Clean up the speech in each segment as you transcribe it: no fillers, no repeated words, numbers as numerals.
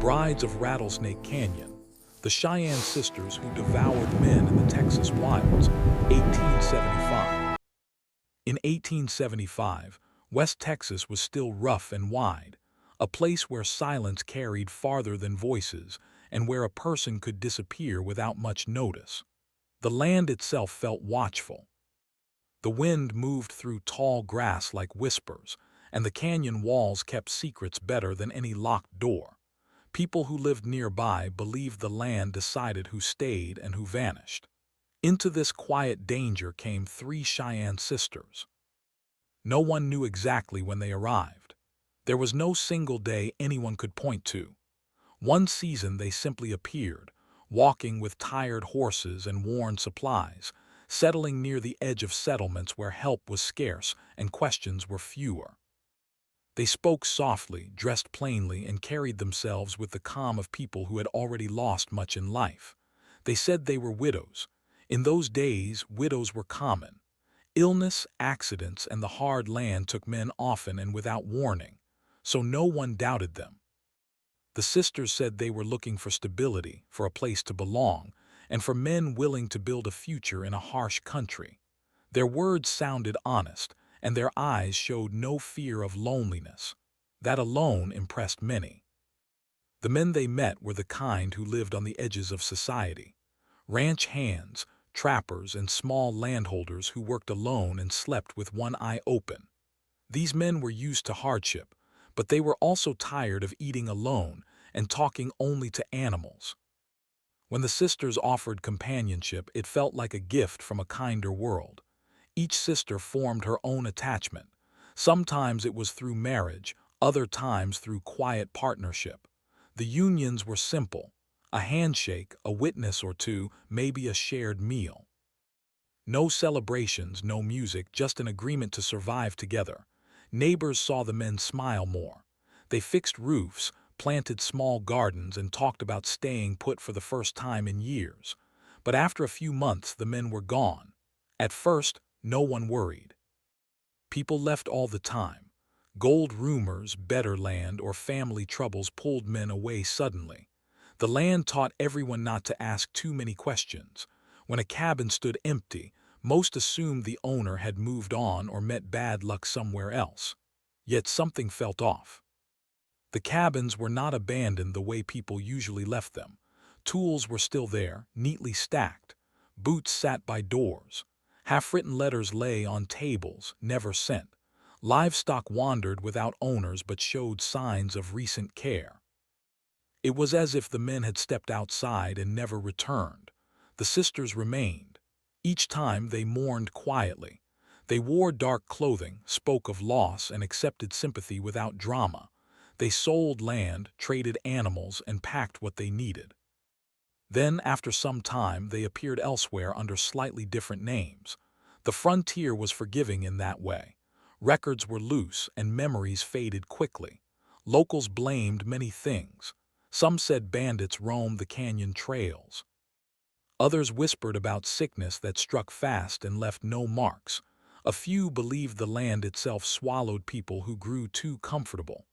brides of Rattlesnake Canyon, the Cheyenne sisters who devoured men in the Texas wilds, 1875. In 1875, West Texas was still rough and wide, a place where silence carried farther than voices and where a person could disappear without much notice. The land itself felt watchful. The wind moved through tall grass like whispers, and the canyon walls kept secrets better than any locked door. People who lived nearby believed the land decided who stayed and who vanished. Into this quiet danger came three Cheyenne sisters. No one knew exactly when they arrived. There was no single day anyone could point to. One season they simply appeared, walking with tired horses and worn supplies, settling near the edge of settlements where help was scarce and questions were fewer. They spoke softly, dressed plainly, and carried themselves with the calm of people who had already lost much in life. They said they were widows. In those days, widows were common. Illness, accidents, and the hard land took men often and without warning, so no one doubted them. The sisters said they were looking for stability, for a place to belong, and for men willing to build a future in a harsh country. Their words sounded honest, and their eyes showed no fear of loneliness. That alone impressed many. The men they met were the kind who lived on the edges of society. Ranch hands, trappers, and small landholders who worked alone and slept with one eye open. These men were used to hardship, but they were also tired of eating alone and talking only to animals. When the sisters offered companionship, it felt like a gift from a kinder world. Each sister formed her own attachment. Sometimes it was through marriage, other times through quiet partnership. The unions were simple: a handshake, a witness or two, maybe a shared meal. No celebrations, no music, just an agreement to survive together. Neighbors saw the men smile more. They fixed roofs, planted small gardens, and talked about staying put for the first time in years. But after a few months, the men were gone. At first, no one worried. People left all the time. Gold rumors, better land, or family troubles pulled men away suddenly. The land taught everyone not to ask too many questions. When a cabin stood empty, most assumed the owner had moved on or met bad luck somewhere else. Yet something felt off. The cabins were not abandoned the way people usually left them. Tools were still there, neatly stacked. Boots sat by doors. Half-written letters lay on tables, never sent. Livestock wandered without owners but showed signs of recent care. It was as if the men had stepped outside and never returned. The sisters remained. Each time they mourned quietly. They wore dark clothing, spoke of loss, and accepted sympathy without drama. They sold land, traded animals, and packed what they needed. Then, after some time, they appeared elsewhere under slightly different names. The frontier was forgiving in that way. Records were loose, and memories faded quickly. Locals blamed many things. Some said bandits roamed the canyon trails. Others whispered about sickness that struck fast and left no marks. A few believed the land itself swallowed people who grew too comfortable.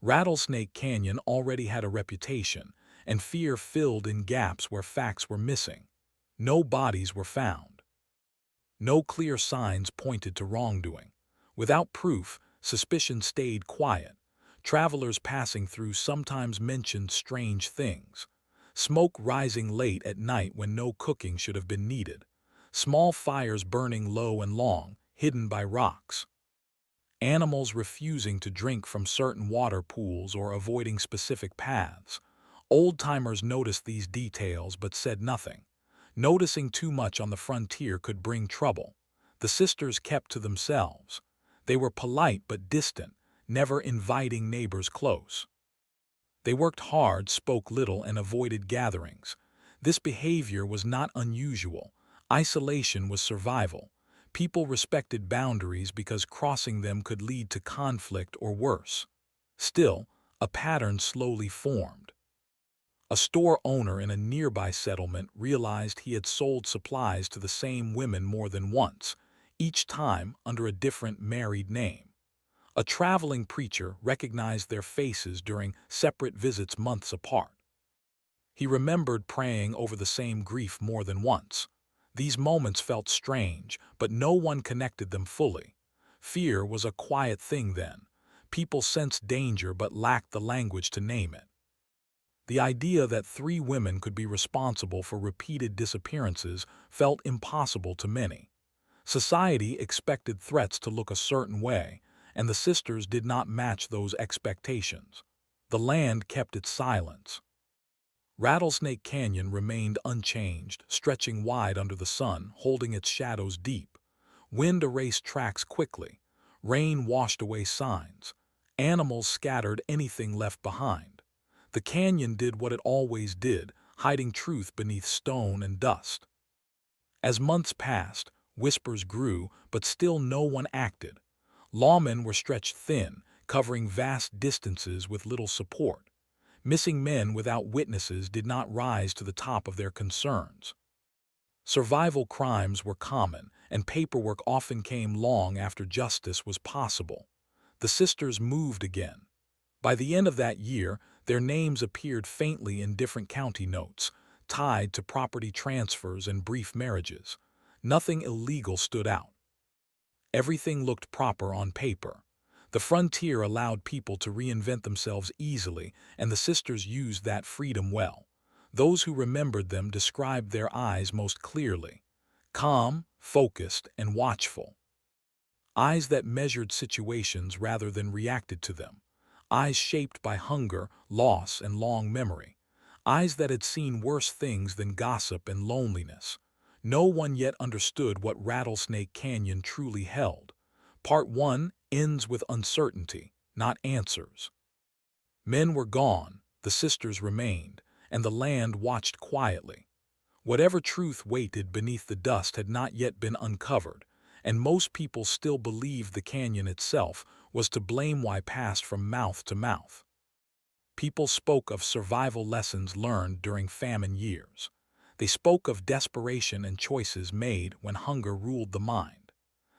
Rattlesnake Canyon already had a reputation, and fear filled in gaps where facts were missing. No bodies were found. No clear signs pointed to wrongdoing. Without proof, suspicion stayed quiet. Travelers passing through sometimes mentioned strange things. Smoke rising late at night when no cooking should have been needed. Small fires burning low and long, hidden by rocks. Animals refusing to drink from certain water pools or avoiding specific paths. Old-timers noticed these details but said nothing. Noticing too much on the frontier could bring trouble. The sisters kept to themselves. They were polite but distant, never inviting neighbors close. They worked hard, spoke little, and avoided gatherings. This behavior was not unusual. Isolation was survival. People respected boundaries because crossing them could lead to conflict or worse. Still, a pattern slowly formed. A store owner in a nearby settlement realized he had sold supplies to the same women more than once, each time under a different married name. A traveling preacher recognized their faces during separate visits months apart. He remembered praying over the same grief more than once. These moments felt strange, but no one connected them fully. Fear was a quiet thing then. People sensed danger but lacked the language to name it. The idea that three women could be responsible for repeated disappearances felt impossible to many. Society expected threats to look a certain way, and the sisters did not match those expectations. The land kept its silence. Rattlesnake Canyon remained unchanged, stretching wide under the sun, holding its shadows deep. Wind erased tracks quickly. Rain washed away signs. Animals scattered anything left behind. The canyon did what it always did, hiding truth beneath stone and dust. As months passed, whispers grew, but still no one acted. Lawmen were stretched thin, covering vast distances with little support. Missing men without witnesses did not rise to the top of their concerns. Survival crimes were common, and paperwork often came long after justice was possible. The sisters moved again. By the end of that year, their names appeared faintly in different county notes, tied to property transfers and brief marriages. Nothing illegal stood out. Everything looked proper on paper. The frontier allowed people to reinvent themselves easily, and the sisters used that freedom well. Those who remembered them described their eyes most clearly: calm, focused, and watchful. Eyes that measured situations rather than reacted to them. Eyes shaped by hunger, loss, and long memory. Eyes that had seen worse things than gossip and loneliness. No one yet understood what Rattlesnake Canyon truly held. Part 1 ends with uncertainty, not answers. Men were gone, the sisters remained, and the land watched quietly. Whatever truth waited beneath the dust had not yet been uncovered, and most people still believed the canyon itself was to blame. Why passed from mouth to mouth. People spoke of survival lessons learned during famine years. They spoke of desperation and choices made when hunger ruled the mind.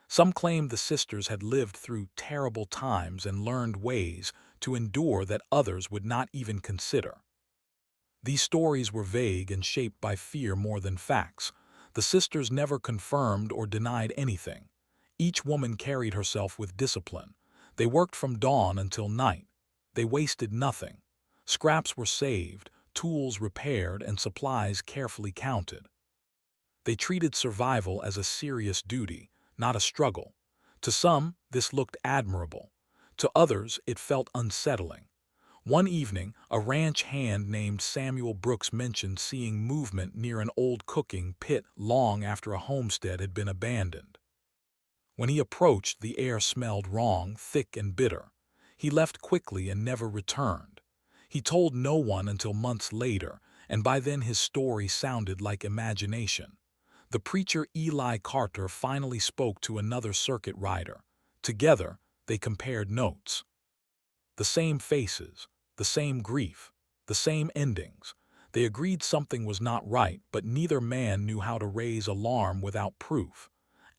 Some claimed the sisters had lived through terrible times and learned ways to endure that others would not even consider. These stories were vague and shaped by fear more than facts. The sisters never confirmed or denied anything. Each woman carried herself with discipline. They worked from dawn until night. They wasted nothing. Scraps were saved, tools repaired, and supplies carefully counted. They treated survival as a serious duty, not a struggle. To some, this looked admirable. To others, it felt unsettling. One evening, a ranch hand named Samuel Brooks mentioned seeing movement near an old cooking pit long after a homestead had been abandoned. When he approached, the air smelled wrong, thick and bitter. He left quickly and never returned. He told no one until months later, and by then his story sounded like imagination. The preacher Eli Carter finally spoke to another circuit rider. Together, they compared notes. The same faces, the same grief, the same endings. They agreed something was not right, but neither man knew how to raise alarm without proof.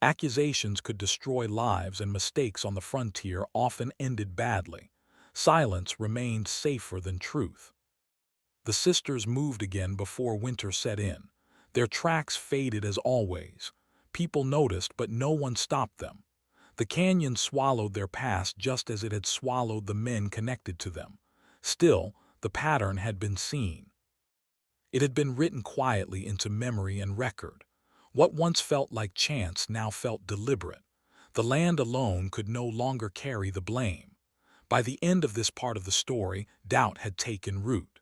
Accusations could destroy lives, and mistakes on the frontier often ended badly. Silence remained safer than truth. The sisters moved again before winter set in. Their tracks faded as always. People noticed, but no one stopped them. The canyon swallowed their past just as it had swallowed the men connected to them. Still, the pattern had been seen. It had been written quietly into memory and record. What once felt like chance now felt deliberate. The land alone could no longer carry the blame. By the end of this part of the story, doubt had taken root.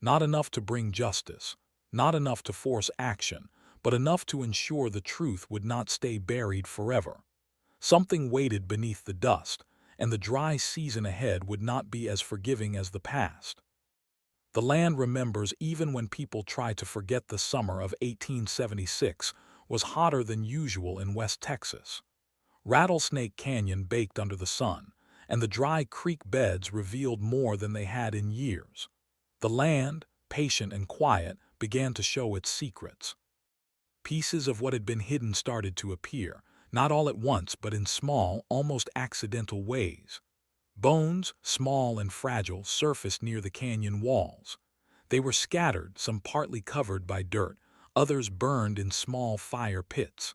Not enough to bring justice, not enough to force action, but enough to ensure the truth would not stay buried forever. Something waited beneath the dust, and the dry season ahead would not be as forgiving as the past. The land remembers even when people try to forget. The summer of 1876 was hotter than usual in West Texas. Rattlesnake Canyon baked under the sun, and the dry creek beds revealed more than they had in years. The land, patient and quiet, began to show its secrets. Pieces of what had been hidden started to appear, not all at once but in small, almost accidental ways. Bones, small and fragile, surfaced near the canyon walls. They were scattered, some partly covered by dirt, others burned in small fire pits.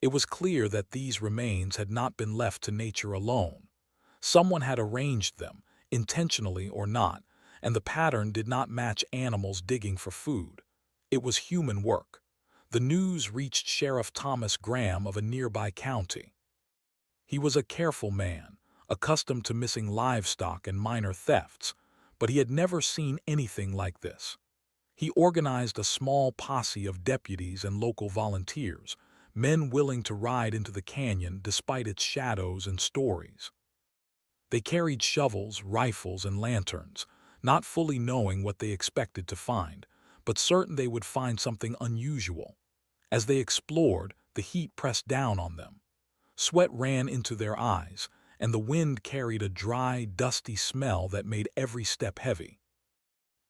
It was clear that these remains had not been left to nature alone. Someone had arranged them, intentionally or not, and the pattern did not match animals digging for food. It was human work. The news reached Sheriff Thomas Graham of a nearby county. He was a careful man, accustomed to missing livestock and minor thefts, but he had never seen anything like this. He organized a small posse of deputies and local volunteers, men willing to ride into the canyon despite its shadows and stories. They carried shovels, rifles, and lanterns, not fully knowing what they expected to find, but certain they would find something unusual. As they explored, the heat pressed down on them. Sweat ran into their eyes, and the wind carried a dry, dusty smell that made every step heavy.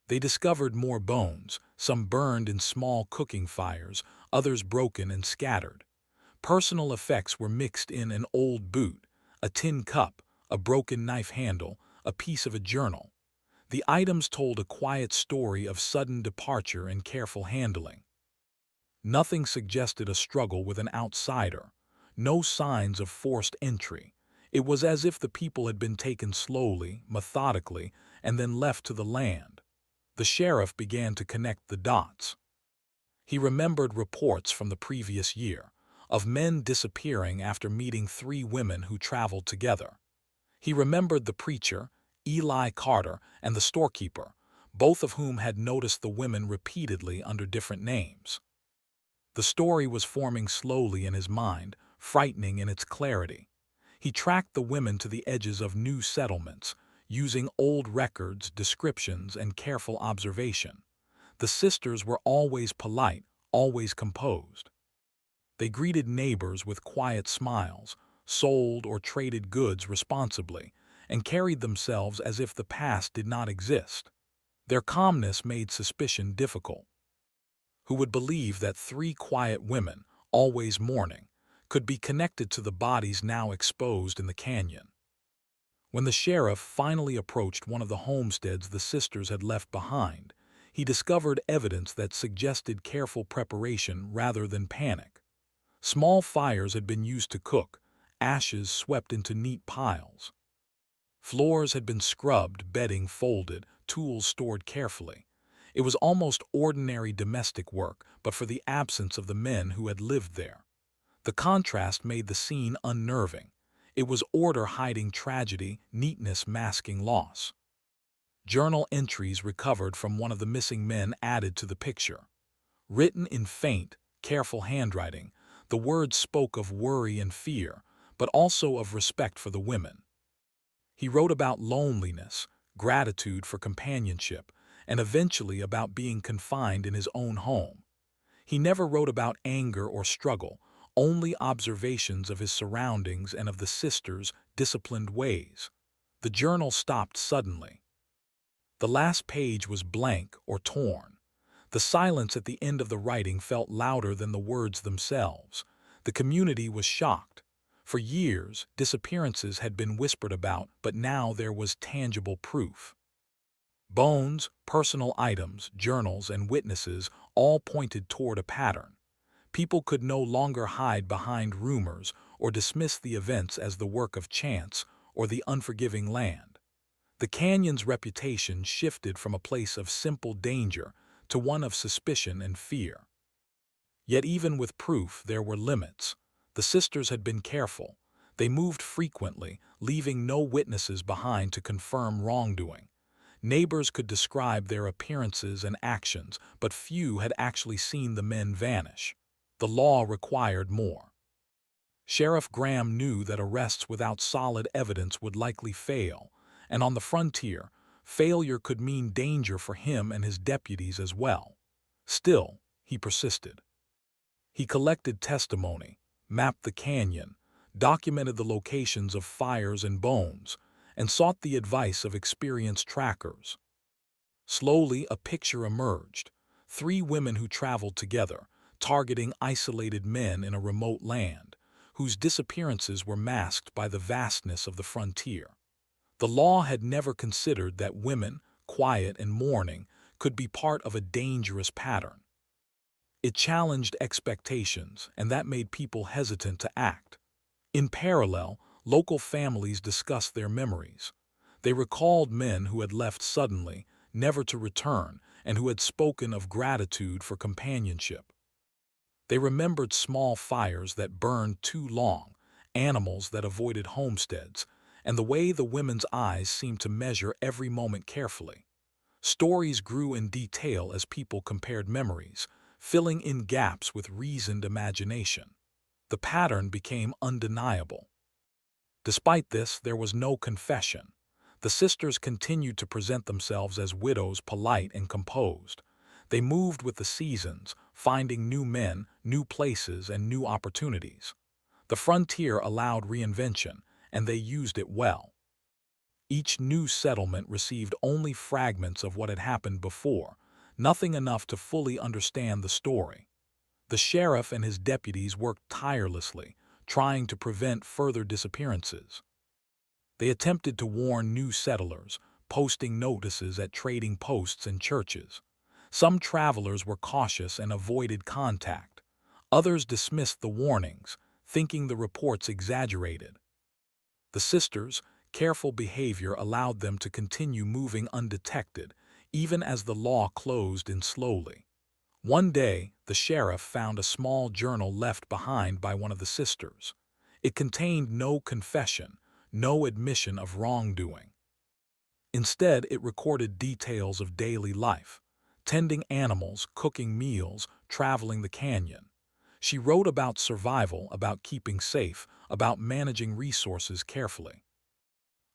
They discovered more bones, some burned in small cooking fires, others broken and scattered. Personal effects were mixed in: an old boot, a tin cup, a broken knife handle, a piece of a journal. The items told a quiet story of sudden departure and careful handling. Nothing suggested a struggle with an outsider, no signs of forced entry. It was as if the people had been taken slowly, methodically, and then left to the land. The sheriff began to connect the dots. He remembered reports from the previous year of men disappearing after meeting 3 women who traveled together. He remembered the preacher, Eli Carter, and the storekeeper, both of whom had noticed the women repeatedly under different names. The story was forming slowly in his mind, frightening in its clarity. He tracked the women to the edges of new settlements, using old records, descriptions, and careful observation. The sisters were always polite, always composed. They greeted neighbors with quiet smiles, sold or traded goods responsibly, and carried themselves as if the past did not exist. Their calmness made suspicion difficult. Who would believe that 3 quiet women, always mourning, could be connected to the bodies now exposed in the canyon? When the sheriff finally approached one of the homesteads the sisters had left behind, he discovered evidence that suggested careful preparation rather than panic. Small fires had been used to cook, ashes swept into neat piles. Floors had been scrubbed, bedding folded, tools stored carefully. It was almost ordinary domestic work, but for the absence of the men who had lived there. The contrast made the scene unnerving. It was order hiding tragedy, neatness masking loss. Journal entries recovered from one of the missing men added to the picture. Written in faint, careful handwriting, the words spoke of worry and fear, but also of respect for the women. He wrote about loneliness, gratitude for companionship, and eventually about being confined in his own home. He never wrote about anger or struggle, only observations of his surroundings and of the sisters' disciplined ways. The journal stopped suddenly. The last page was blank or torn. The silence at the end of the writing felt louder than the words themselves. The community was shocked. For years, disappearances had been whispered about, but now there was tangible proof. Bones, personal items, journals, and witnesses all pointed toward a pattern. People could no longer hide behind rumors or dismiss the events as the work of chance or the unforgiving land. The canyon's reputation shifted from a place of simple danger to one of suspicion and fear. Yet even with proof, there were limits. The sisters had been careful. They moved frequently, leaving no witnesses behind to confirm wrongdoing. Neighbors could describe their appearances and actions, but few had actually seen the men vanish. The law required more. Sheriff Graham knew that arrests without solid evidence would likely fail, and on the frontier, failure could mean danger for him and his deputies as well. Still, he persisted. He collected testimony, mapped the canyon, documented the locations of fires and bones, and sought the advice of experienced trackers. Slowly, a picture emerged: 3 women who traveled together, targeting isolated men in a remote land. whose disappearances were masked by the vastness of the frontier. The law had never considered that women, quiet and mourning, could be part of a dangerous pattern. It challenged expectations, and that made people hesitant to act. In parallel, local families discussed their memories. They recalled men who had left suddenly, never to return, and who had spoken of gratitude for companionship. They remembered small fires that burned too long, animals that avoided homesteads, and the way the women's eyes seemed to measure every moment carefully. Stories grew in detail as people compared memories, filling in gaps with reasoned imagination. The pattern became undeniable. Despite this, there was no confession. The sisters continued to present themselves as widows, polite and composed. They moved with the seasons, finding new men, new places, and new opportunities. The frontier allowed reinvention, and they used it well. Each new settlement received only fragments of what had happened before, nothing enough to fully understand the story. The sheriff and his deputies worked tirelessly, trying to prevent further disappearances. They attempted to warn new settlers, posting notices at trading posts and churches. Some travelers were cautious and avoided contact. Others dismissed the warnings, thinking the reports exaggerated. The sisters' careful behavior allowed them to continue moving undetected, even as the law closed in slowly. One day, the sheriff found a small journal left behind by one of the sisters. It contained no confession, no admission of wrongdoing. Instead, it recorded details of daily life: tending animals, cooking meals, traveling the canyon. She wrote about survival, about keeping safe, about managing resources carefully.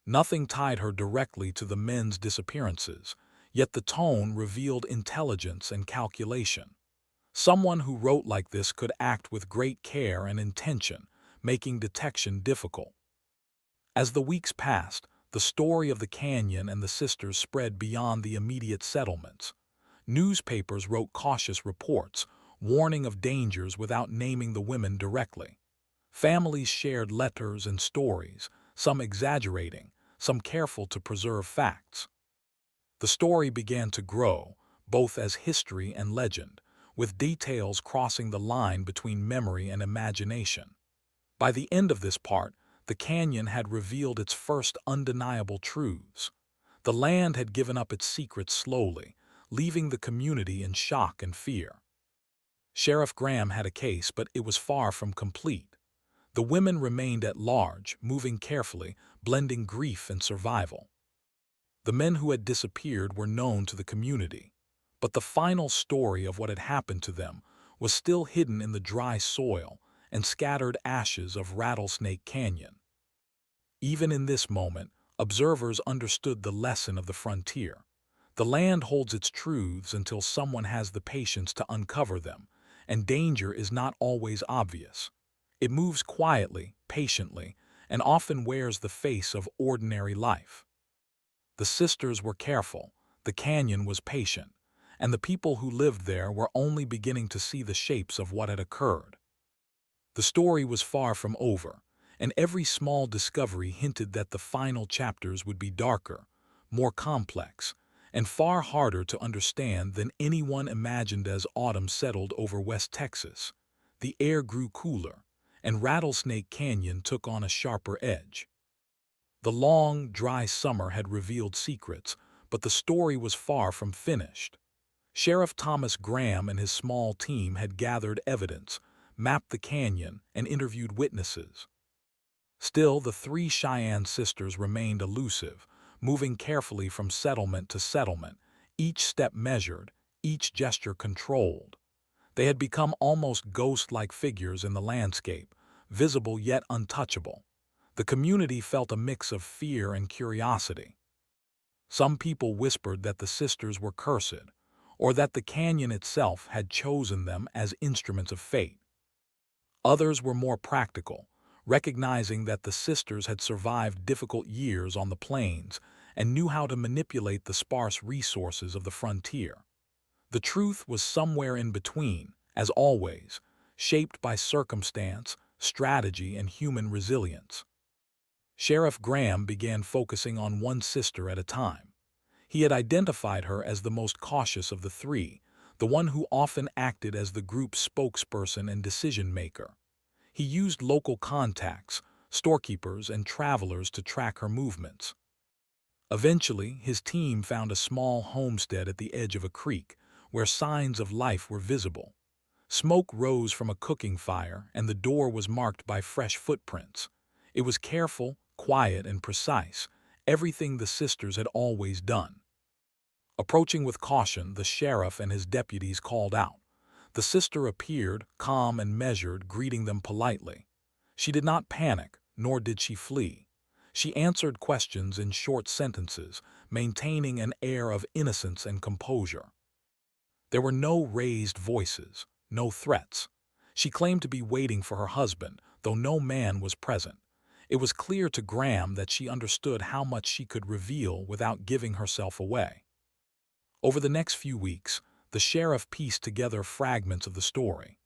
Nothing tied her directly to the men's disappearances, yet the tone revealed intelligence and calculation. Someone who wrote like this could act with great care and intention, making detection difficult. As the weeks passed, the story of the canyon and the sisters spread beyond the immediate settlements. Newspapers wrote cautious reports, warning of dangers without naming the women directly. Families shared letters and stories, some exaggerating, some careful to preserve facts. The story began to grow, both as history and legend, with details crossing the line between memory and imagination. By the end of this part, the canyon had revealed its first undeniable truths. The land had given up its secrets slowly, leaving the community in shock and fear. Sheriff Graham had a case, but it was far from complete. The women remained at large, moving carefully, blending grief and survival. The men who had disappeared were known to the community, but the final story of what had happened to them was still hidden in the dry soil and scattered ashes of Rattlesnake Canyon. Even in this moment, observers understood the lesson of the frontier. The land holds its truths until someone has the patience to uncover them, and danger is not always obvious. It moves quietly, patiently, and often wears the face of ordinary life. The sisters were careful, the canyon was patient, and the people who lived there were only beginning to see the shapes of what had occurred. The story was far from over, and every small discovery hinted that the final chapters would be darker, more complex, and far harder to understand than anyone imagined. As autumn settled over West Texas, the air grew cooler, and Rattlesnake Canyon took on a sharper edge. The long, dry summer had revealed secrets, but the story was far from finished. Sheriff Thomas Graham and his small team had gathered evidence, mapped the canyon, and interviewed witnesses. Still, the three Cheyenne sisters remained elusive, moving carefully from settlement to settlement, each step measured, each gesture controlled. They had become almost ghost-like figures in the landscape, visible yet untouchable. The community felt a mix of fear and curiosity. Some people whispered that the sisters were cursed, or that the canyon itself had chosen them as instruments of fate. Others were more practical, recognizing that the sisters had survived difficult years on the plains and knew how to manipulate the sparse resources of the frontier. The truth was somewhere in between, as always, shaped by circumstance, strategy, and human resilience. Sheriff Graham began focusing on one sister at a time. He had identified her as the most cautious of the three, the one who often acted as the group's spokesperson and decision-maker. He used local contacts, storekeepers, and travelers to track her movements. Eventually, his team found a small homestead at the edge of a creek, where signs of life were visible. Smoke rose from a cooking fire, and the door was marked by fresh footprints. It was careful, quiet, and precise, everything the sisters had always done. Approaching with caution, the sheriff and his deputies called out. The sister appeared, calm and measured, greeting them politely. She did not panic, nor did she flee. She answered questions in short sentences, maintaining an air of innocence and composure. There were no raised voices, no threats. She claimed to be waiting for her husband, though no man was present. It was clear to Graham that she understood how much she could reveal without giving herself away. Over the next few weeks, the sheriff pieced together fragments of the story.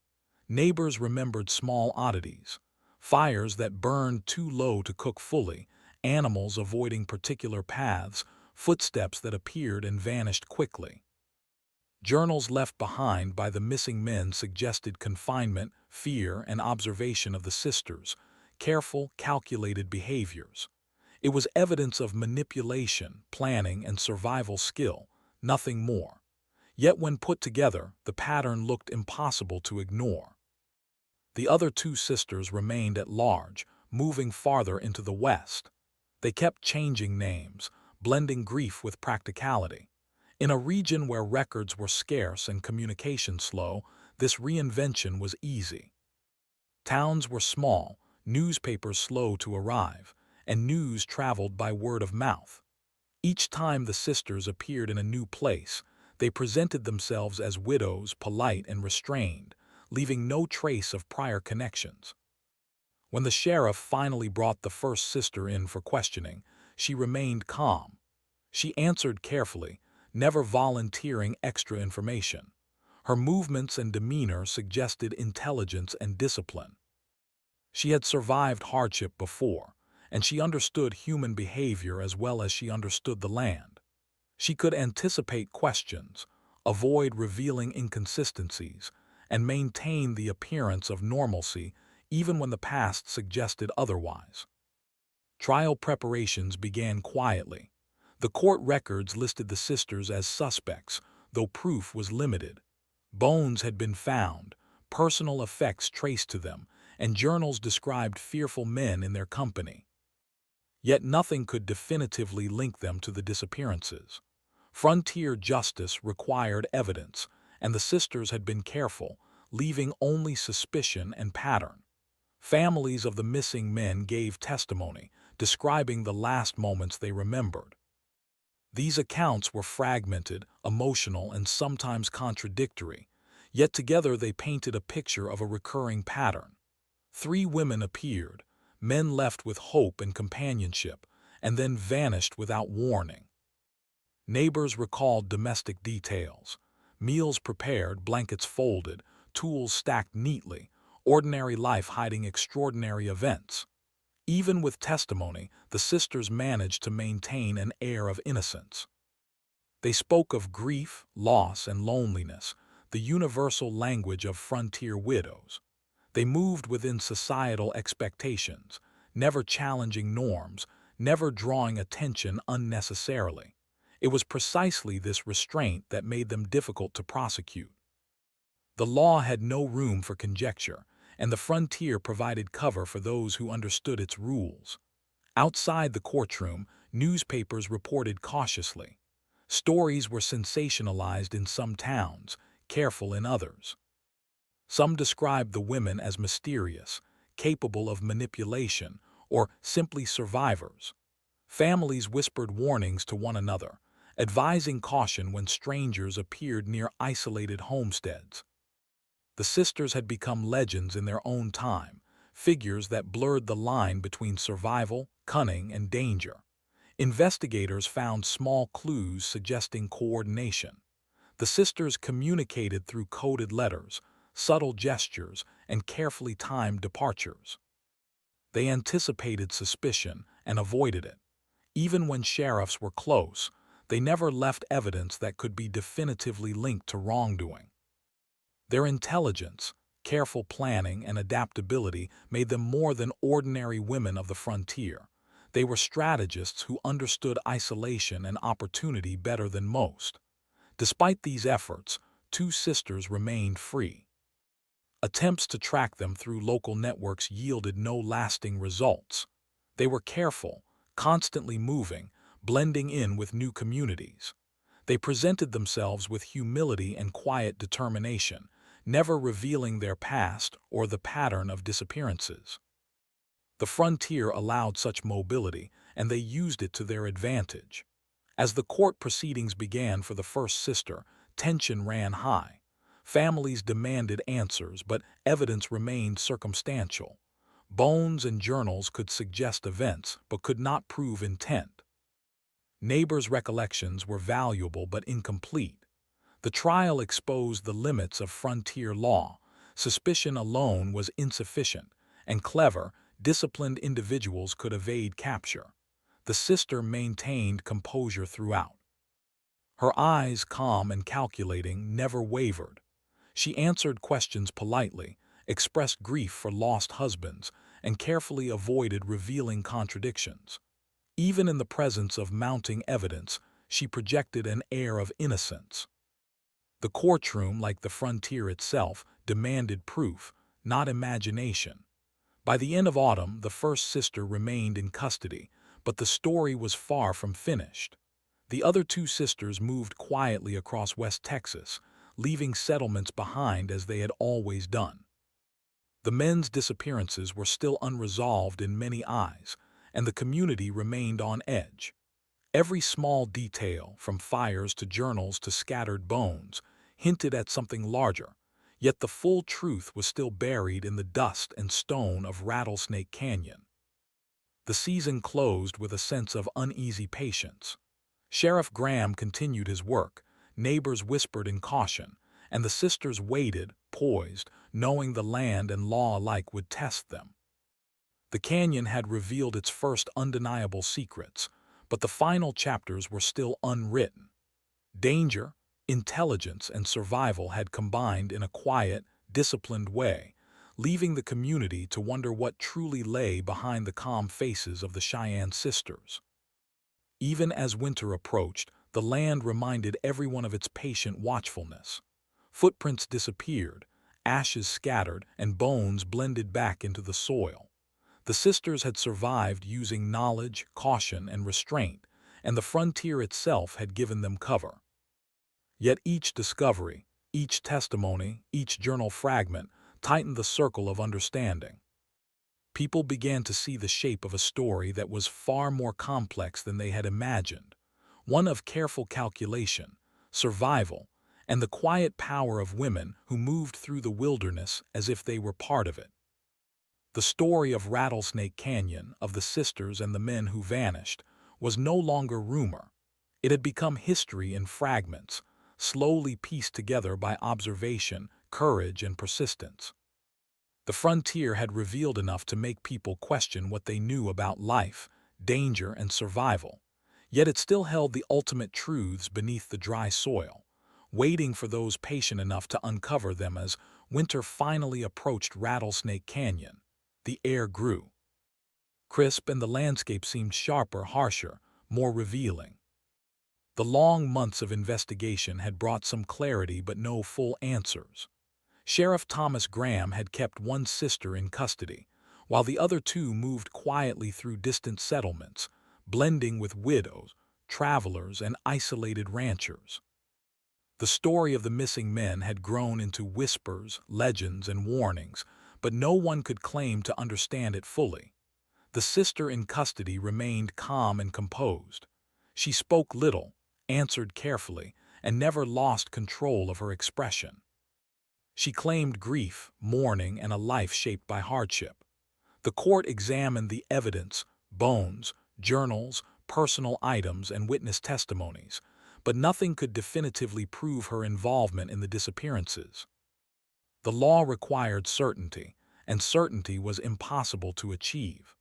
Neighbors remembered small oddities, fires that burned too low to cook fully, animals avoiding particular paths, footsteps that appeared and vanished quickly. Journals left behind by the missing men suggested confinement, fear, and observation of the sisters, careful, calculated behaviors. It was evidence of manipulation, planning, and survival skill, nothing more. Yet when put together, the pattern looked impossible to ignore. The other two sisters remained at large, moving farther into the west. They kept changing names, blending grief with practicality. In a region where records were scarce and communication slow, this reinvention was easy. Towns were small, newspapers slow to arrive, and news traveled by word of mouth. Each time the sisters appeared in a new place, they presented themselves as widows, polite and restrained, leaving no trace of prior connections. When the sheriff finally brought the first sister in for questioning, she remained calm. She answered carefully, never volunteering extra information. Her movements and demeanor suggested intelligence and discipline. She had survived hardship before, and she understood human behavior as well as she understood the land. She could anticipate questions, avoid revealing inconsistencies, and maintain the appearance of normalcy even when the past suggested otherwise. Trial preparations began quietly. The court records listed the sisters as suspects, though proof was limited. Bones had been found, personal effects traced to them, and journals described fearful men in their company. Yet nothing could definitively link them to the disappearances. Frontier justice required evidence, and the sisters had been careful, leaving only suspicion and pattern. Families of the missing men gave testimony, describing the last moments they remembered. These accounts were fragmented, emotional, and sometimes contradictory, yet together they painted a picture of a recurring pattern. 3 women appeared, men left with hope and companionship, and then vanished without warning. Neighbors recalled domestic details: meals prepared, blankets folded, tools stacked neatly, ordinary life hiding extraordinary events. Even with testimony, the sisters managed to maintain an air of innocence. They spoke of grief, loss, and loneliness, the universal language of frontier widows. They moved within societal expectations, never challenging norms, never drawing attention unnecessarily. It was precisely this restraint that made them difficult to prosecute. The law had no room for conjecture, and the frontier provided cover for those who understood its rules. Outside the courtroom, newspapers reported cautiously. Stories were sensationalized in some towns, careful in others. Some described the women as mysterious, capable of manipulation, or simply survivors. Families whispered warnings to one another, advising caution when strangers appeared near isolated homesteads. The sisters had become legends in their own time, figures that blurred the line between survival, cunning, and danger. Investigators found small clues suggesting coordination. The sisters communicated through coded letters, subtle gestures, and carefully timed departures. They anticipated suspicion and avoided it. Even when sheriffs were close, they never left evidence that could be definitively linked to wrongdoing. Their intelligence, careful planning, and adaptability made them more than ordinary women of the frontier. They were strategists who understood isolation and opportunity better than most. Despite these efforts, two sisters remained free. Attempts to track them through local networks yielded no lasting results. They were careful, constantly moving, blending in with new communities. They presented themselves with humility and quiet determination, never revealing their past or the pattern of disappearances. The frontier allowed such mobility, and they used it to their advantage. As the court proceedings began for the first sister, tension ran high. Families demanded answers, but evidence remained circumstantial. Bones and journals could suggest events, but could not prove intent. Neighbors' recollections were valuable but incomplete. The trial exposed the limits of frontier law. Suspicion alone was insufficient, and clever, disciplined individuals could evade capture. The sister maintained composure throughout. Her eyes, calm and calculating, never wavered. She answered questions politely, expressed grief for lost husbands, and carefully avoided revealing contradictions. Even in the presence of mounting evidence, she projected an air of innocence. The courtroom, like the frontier itself, demanded proof, not imagination. By the end of autumn, the first sister remained in custody, but the story was far from finished. The other two sisters moved quietly across West Texas, leaving settlements behind as they had always done. The men's disappearances were still unresolved in many eyes, and the community remained on edge. Every small detail, from fires to journals to scattered bones, hinted at something larger, yet the full truth was still buried in the dust and stone of Rattlesnake Canyon. The season closed with a sense of uneasy patience. Sheriff Graham continued his work, neighbors whispered in caution, and the sisters waited, poised, knowing the land and law alike would test them. The canyon had revealed its first undeniable secrets, but the final chapters were still unwritten. Danger, intelligence, and survival had combined in a quiet, disciplined way, leaving the community to wonder what truly lay behind the calm faces of the Cheyenne sisters. Even as winter approached, the land reminded everyone of its patient watchfulness. Footprints disappeared, ashes scattered, and bones blended back into the soil. The sisters had survived using knowledge, caution, and restraint, and the frontier itself had given them cover. Yet each discovery, each testimony, each journal fragment tightened the circle of understanding. People began to see the shape of a story that was far more complex than they had imagined, one of careful calculation, survival, and the quiet power of women who moved through the wilderness as if they were part of it. The story of Rattlesnake Canyon, of the sisters and the men who vanished, was no longer rumor. It had become history in fragments, slowly pieced together by observation, courage, and persistence. The frontier had revealed enough to make people question what they knew about life, danger, and survival, yet it still held the ultimate truths beneath the dry soil, waiting for those patient enough to uncover them. As winter finally approached Rattlesnake Canyon, the air grew crisp and the landscape seemed sharper, harsher, more revealing. The long months of investigation had brought some clarity but no full answers. Sheriff Thomas Graham had kept one sister in custody, while the other two moved quietly through distant settlements, blending with widows, travelers, and isolated ranchers. The story of the missing men had grown into whispers, legends, and warnings, but no one could claim to understand it fully. The sister in custody remained calm and composed. She spoke little, answered carefully, and never lost control of her expression. She claimed grief, mourning, and a life shaped by hardship. The court examined the evidence, bones, journals, personal items, and witness testimonies, but nothing could definitively prove her involvement in the disappearances. The law required certainty, and certainty was impossible to achieve.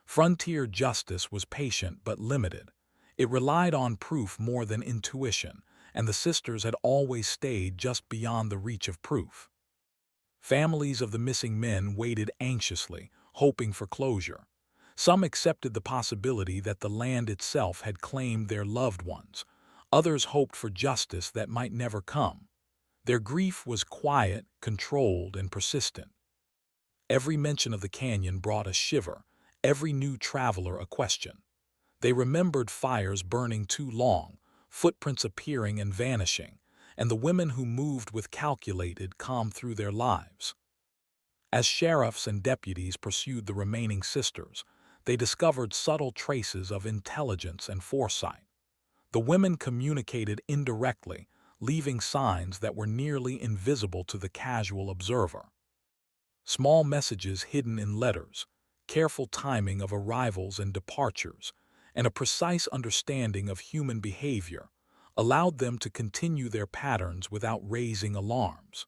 Frontier justice was patient but limited. It relied on proof more than intuition, and the sisters had always stayed just beyond the reach of proof. Families of the missing men waited anxiously, hoping for closure. Some accepted the possibility that the land itself had claimed their loved ones. Others hoped for justice that might never come. Their grief was quiet, controlled, and persistent. Every mention of the canyon brought a shiver, every new traveler a question. They remembered fires burning too long, footprints appearing and vanishing, and the women who moved with calculated calm through their lives. As sheriffs and deputies pursued the remaining sisters, they discovered subtle traces of intelligence and foresight. The women communicated indirectly, leaving signs that were nearly invisible to the casual observer. Small messages hidden in letters, careful timing of arrivals and departures, and a precise understanding of human behavior allowed them to continue their patterns without raising alarms.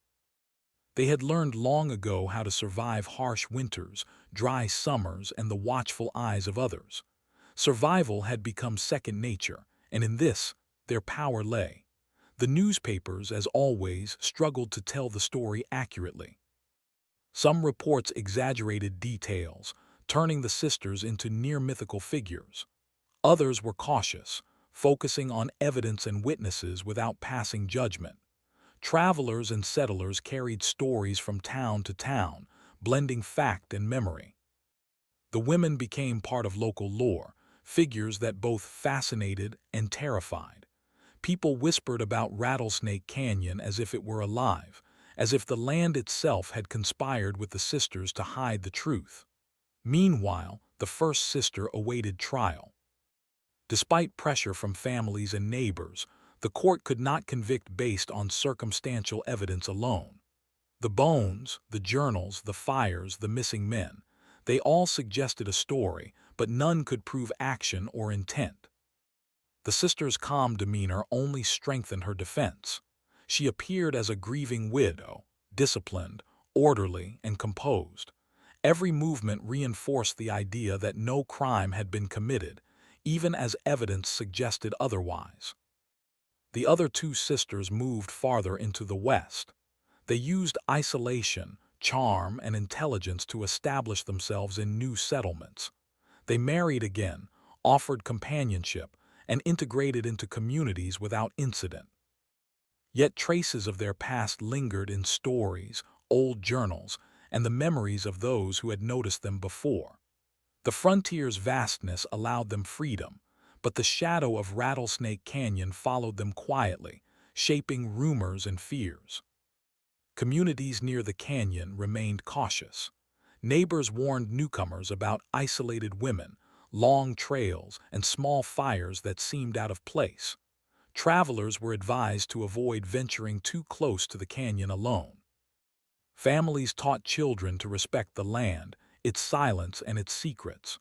They had learned long ago how to survive harsh winters, dry summers, and the watchful eyes of others. Survival had become second nature, and in this, their power lay. The newspapers, as always, struggled to tell the story accurately. Some reports exaggerated details, turning the sisters into near-mythical figures. Others were cautious, focusing on evidence and witnesses without passing judgment. Travelers and settlers carried stories from town to town, blending fact and memory. The women became part of local lore, figures that both fascinated and terrified. People whispered about Rattlesnake Canyon as if it were alive, as if the land itself had conspired with the sisters to hide the truth. Meanwhile, the first sister awaited trial. Despite pressure from families and neighbors, the court could not convict based on circumstantial evidence alone. The bones, the journals, the fires, the missing men, they all suggested a story, but none could prove action or intent. The sister's calm demeanor only strengthened her defense. She appeared as a grieving widow, disciplined, orderly, and composed. Every movement reinforced the idea that no crime had been committed, even as evidence suggested otherwise. The other two sisters moved farther into the West. They used isolation, charm, and intelligence to establish themselves in new settlements. They married again, offered companionship, and integrated into communities without incident. Yet traces of their past lingered in stories, old journals, and the memories of those who had noticed them before. The frontier's vastness allowed them freedom, but the shadow of Rattlesnake Canyon followed them quietly, shaping rumors and fears. Communities near the canyon remained cautious. Neighbors warned newcomers about isolated women, long trails, and small fires that seemed out of place. Travelers were advised to avoid venturing too close to the canyon alone. Families taught children to respect the land, its silence, and its secrets.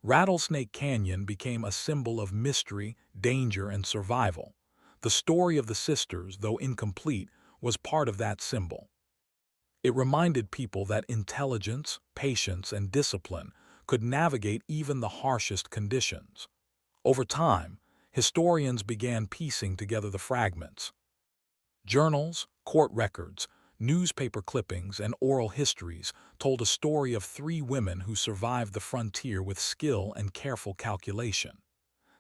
Rattlesnake Canyon became a symbol of mystery, danger, and survival. The story of the sisters, though incomplete, was part of that symbol. It reminded people that intelligence, patience, and discipline could navigate even the harshest conditions. Over time, historians began piecing together the fragments. Journals, court records, newspaper clippings, and oral histories told a story of three women who survived the frontier with skill and careful calculation.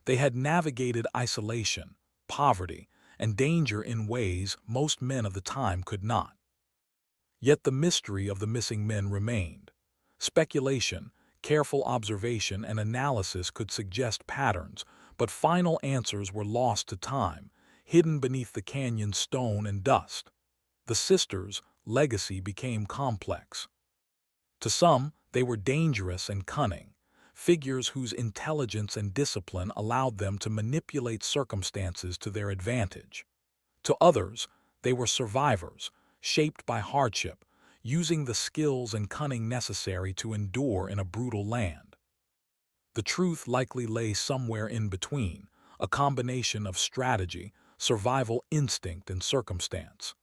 They had navigated isolation, poverty, and danger in ways most men of the time could not. Yet the mystery of the missing men remained. Speculation, careful observation, and analysis could suggest patterns, but final answers were lost to time, hidden beneath the canyon's stone and dust. The sisters' legacy became complex. To some, they were dangerous and cunning, figures whose intelligence and discipline allowed them to manipulate circumstances to their advantage. To others, they were survivors, shaped by hardship, using the skills and cunning necessary to endure in a brutal land. The truth likely lay somewhere in between, a combination of strategy, survival instinct, and circumstance.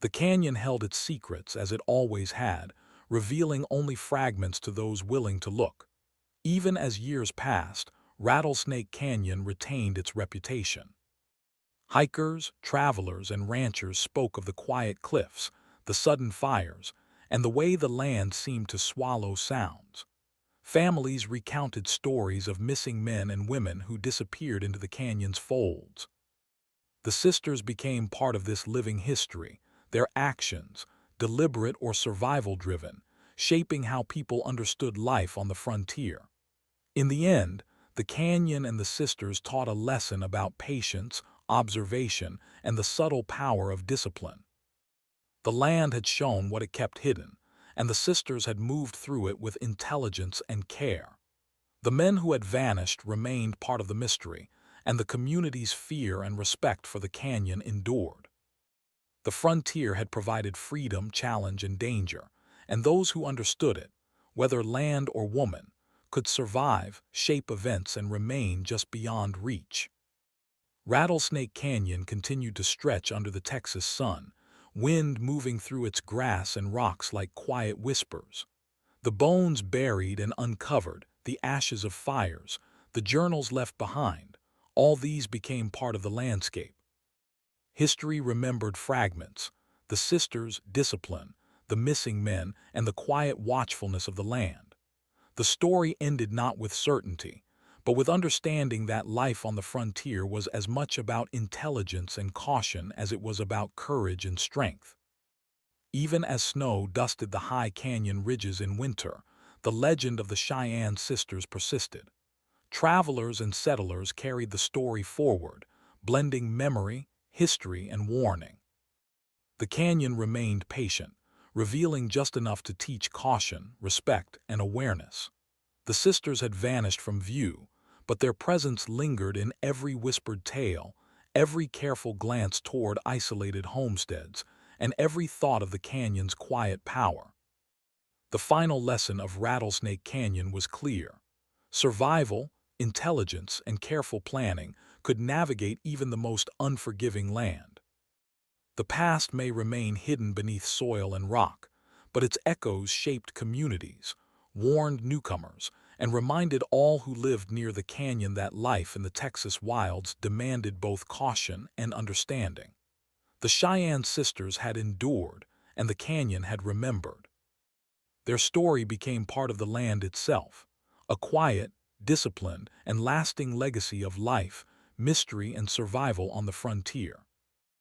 The canyon held its secrets as it always had, revealing only fragments to those willing to look. Even as years passed, Rattlesnake Canyon retained its reputation. Hikers, travelers, and ranchers spoke of the quiet cliffs, the sudden fires, and the way the land seemed to swallow sounds. Families recounted stories of missing men and women who disappeared into the canyon's folds. The sisters became part of this living history, their actions, deliberate or survival-driven, shaping how people understood life on the frontier. In the end, the canyon and the sisters taught a lesson about patience, observation, and the subtle power of discipline. The land had shown what it kept hidden, and the sisters had moved through it with intelligence and care. The men who had vanished remained part of the mystery, and the community's fear and respect for the canyon endured. The frontier had provided freedom, challenge, and danger, and those who understood it, whether land or woman, could survive, shape events, and remain just beyond reach. Rattlesnake Canyon continued to stretch under the Texas sun, wind moving through its grass and rocks like quiet whispers. The bones buried and uncovered, the ashes of fires, the journals left behind, all these became part of the landscape. History remembered fragments, the sisters' discipline, the missing men, and the quiet watchfulness of the land. The story ended not with certainty, but with understanding that life on the frontier was as much about intelligence and caution as it was about courage and strength. Even as snow dusted the high canyon ridges in winter, the legend of the Cheyenne sisters persisted. Travelers and settlers carried the story forward, blending memory, history, and warning. The canyon remained patient, revealing just enough to teach caution, respect, and awareness. The sisters had vanished from view, but their presence lingered in every whispered tale, every careful glance toward isolated homesteads, and every thought of the canyon's quiet power. The final lesson of Rattlesnake Canyon was clear. Survival, intelligence, and careful planning could navigate even the most unforgiving land. The past may remain hidden beneath soil and rock, but its echoes shaped communities, warned newcomers, and reminded all who lived near the canyon that life in the Texas wilds demanded both caution and understanding. The Cheyenne sisters had endured, and the canyon had remembered. Their story became part of the land itself, a quiet, disciplined, and lasting legacy of life, mystery, and survival on the frontier.